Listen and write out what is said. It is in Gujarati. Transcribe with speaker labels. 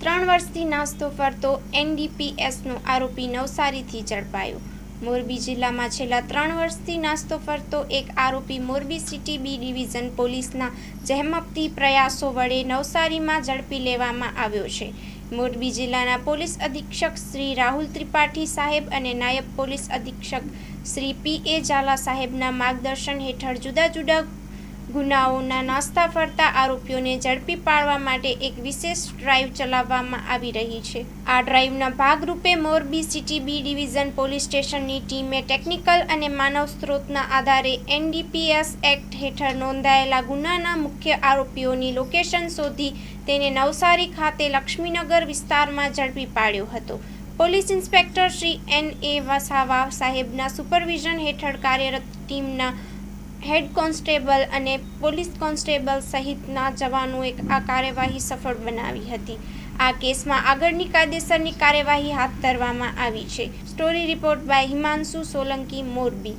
Speaker 1: 3 વર્ષથી નાસ્તો ફરતો એનડીપીએસનો આરોપી નવસારીથી ઝડપાયો। મોરબી જિલ્લામાં છેલ્લા 3 વર્ષથી નાસ્તો ફરતો એક આરોપી મોરબી સિટી બી ડિવિઝન પોલીસના જહેમતી પ્રયાસો વડે નવસારીમાં ઝડપી લેવામાં આવ્યો છે। મોરબી જિલ્લાના પોલીસ અધિક્ષક શ્રી રાહુલ ત્રિપાઠી સાહેબ અને નાયબ પોલીસ અધિક્ષક શ્રી પીએ ઝાલા સાહેબના માર્ગદર્શન હેઠળ જુદા જુદા ગુનાઓના નાસ્તા ફરતા આરોપીઓને ઝડપી પાડવા માટે એક વિશેષ ડ્રાઈવ ચલાવવામાં આવી રહી છે। આ ડ્રાઈવના ભાગરૂપે Morbi city B division police સ્ટેશનની ટીમે ટેકનિકલ અને માનવ સ્ત્રોતના આધારે એનડીપીએસ એક્ટ હેઠળ નોંધાયેલા ગુનાના મુખ્ય આરોપીઓની લોકેશન શોધી તેને નવસારી ખાતે લક્ષ્મીનગર વિસ્તારમાં ઝડપી પાડ્યો હતો। Police inspector Shri N. A સાહેબના સુપરવિઝન હેઠળ કાર્યરત ટીમના હેડ કોન્સ્ટેબલ અને પોલીસ કોન્સ્ટેબલ સહિતના જવાનોએ આ કાર્યવાહી સફળ બનાવી હતી। આ કેસમાં આગળની કાયદેસરની કાર્યવાહી હાથ ધરવામાં આવી છે। Story report by Himanshu Solanki, Morbi.